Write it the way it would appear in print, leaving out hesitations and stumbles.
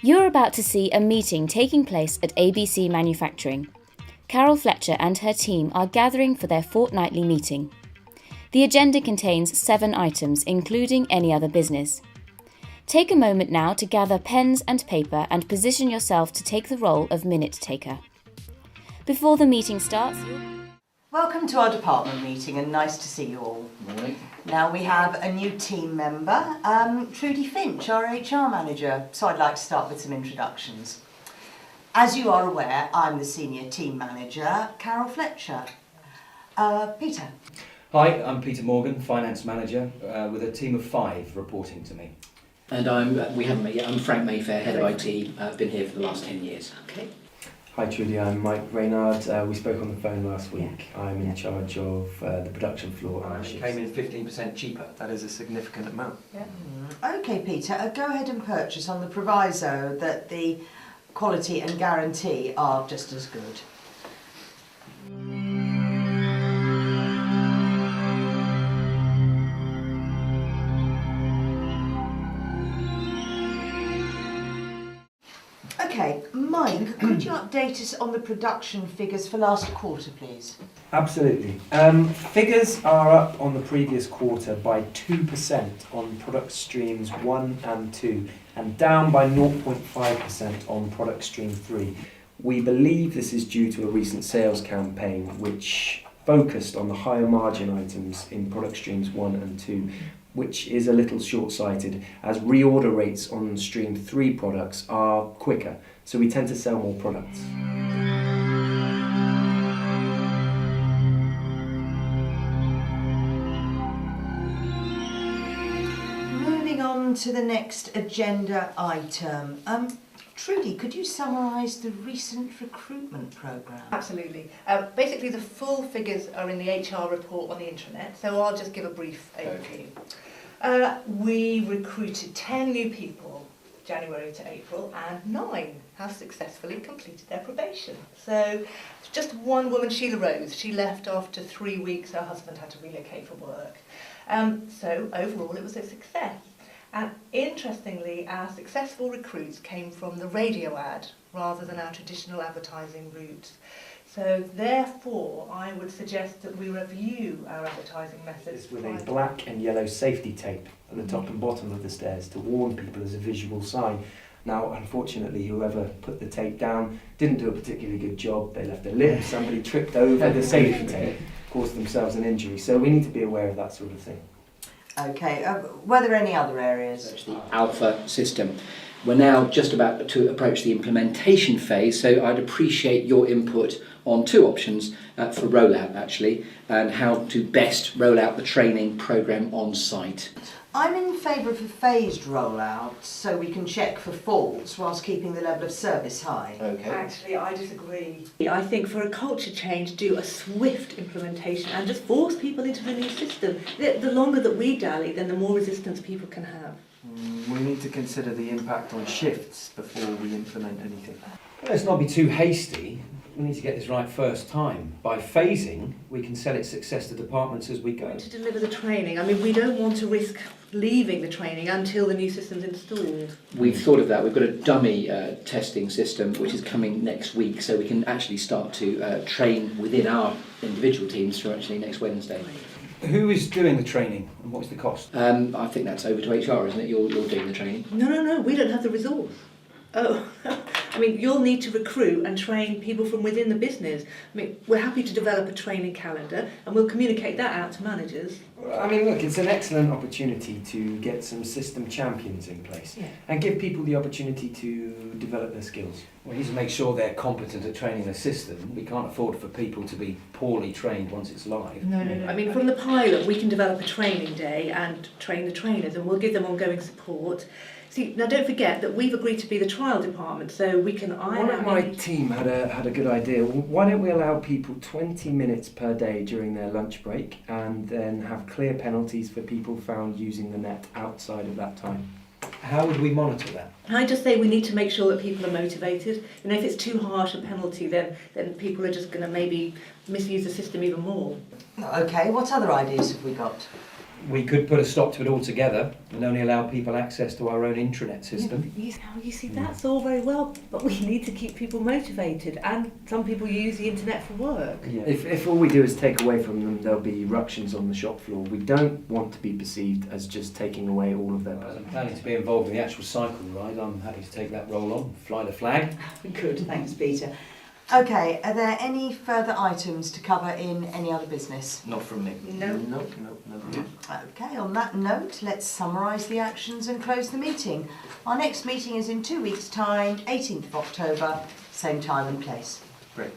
You're about to see a meeting taking place at ABC Manufacturing. Carol Fletcher and her team are gathering for their fortnightly meeting. The agenda contains 7 items, including any other business. Take a moment now to gather pens and paper and position yourself to take the role of minute taker. Before the meeting starts... Welcome to our department meeting and nice to see you all. Morning. Now we have a new team member, Trudy Finch, our HR manager, so I'd like to start with some introductions. As you are aware, I'm the senior team manager, Carol Fletcher. Peter. Hi, I'm Peter Morgan, finance manager, with a team of 5 reporting to me. And I'm Frank Mayfair, head of IT. I've been here for the last 10 years. Okay. Hi Trudy, I'm Mike Reynard. We spoke on the phone last week. I'm in charge of the production floor and It shifts. came in 15% cheaper. That is a significant amount. Yeah. Okay, Peter, go ahead and purchase on the proviso that the quality and guarantee are just as good. Okay, Mike, could you update us on the production figures for last quarter, please? Absolutely. Figures are up on the previous quarter by 2% on product streams 1 and 2 and down by 0.5% on product stream 3. We believe this is due to a recent sales campaign which focused on the higher margin items in product streams 1 and 2, which is a little short-sighted as reorder rates on stream 3 products are quicker, so we tend to sell more products. Moving on to the next agenda item. Trudy, could you summarise the recent recruitment programme? Absolutely. Basically, the full figures are in the HR report on the intranet, so I'll just give a brief overview. We recruited 10 new people, January to April, and 9 have successfully completed their probation. So, just one woman, Sheila Rose, she left after 3 weeks. Her husband had to relocate for work. So, overall, it was a success. And interestingly, our successful recruits came from the radio ad rather than our traditional advertising route. So therefore, I would suggest that we review our advertising methods. It's with a black and yellow safety tape at the top and bottom of the stairs to warn people as a visual sign. Now, unfortunately, whoever put the tape down didn't do a particularly good job. They left a lip, somebody tripped over the safety tape, caused themselves an injury. So we need to be aware of that sort of thing. Okay, were there any other areas? That's the Alpha system. We're now just about to approach the implementation phase, so I'd appreciate your input on 2 options for rollout actually, and how to best roll out the training programme on site. I'm in favour of a phased rollout so we can check for faults whilst keeping the level of service high. Okay. Actually, I disagree. I think for a culture change, do a swift implementation and just force people into the new system. The longer that we dally, then the more resistance people can have. We need to consider the impact on shifts before we implement anything. Let's not be too hasty. We need to get this right first time. By phasing, we can sell its success to departments as we go. To deliver the training, I mean, we don't want to risk leaving the training until the new system's installed. We've thought of that. We've got a dummy testing system which is coming next week, so we can actually start to train within our individual teams for actually next Wednesday. Who is doing the training and what's the cost? I think that's over to HR, isn't it? You're doing the training. No, we don't have the resource. Oh, I mean, you'll need to recruit and train people from within the business. I mean, we're happy to develop a training calendar and we'll communicate that out to managers. I mean, look, it's an excellent opportunity to get some system champions in place and give people the opportunity to develop their skills. We need to make sure they're competent at training the system. We can't afford for people to be poorly trained once it's live. No. I mean, from the pilot, we can develop a training day and train the trainers and we'll give them ongoing support. See, now don't forget that we've agreed to be the trial department, so we can iron out... My team had a good idea. Why don't we allow people 20 minutes per day during their lunch break and then have clear penalties for people found using the net outside of that time? How would we monitor that? I just say we need to make sure that people are motivated. And if it's too harsh a penalty, then people are just going to maybe misuse the system even more. Okay, what other ideas have we got? We could put a stop to it altogether and only allow people access to our own intranet system. You see, that's all very well, but we need to keep people motivated, and some people use the internet for work. Yeah. If all we do is take away from them, there'll be ructions on the shop floor. We don't want to be perceived as just taking away all of their As I'm benefits. planning to be involved in the actual cycle ride, I'm happy to take that role on, fly the flag. Good, thanks, Peter. Okay, are there any further items to cover in any other business? Not from me. No. Nope. Okay, on that note, let's summarise the actions and close the meeting. Our next meeting is in 2 weeks' time, 18th of October, same time and place. Great.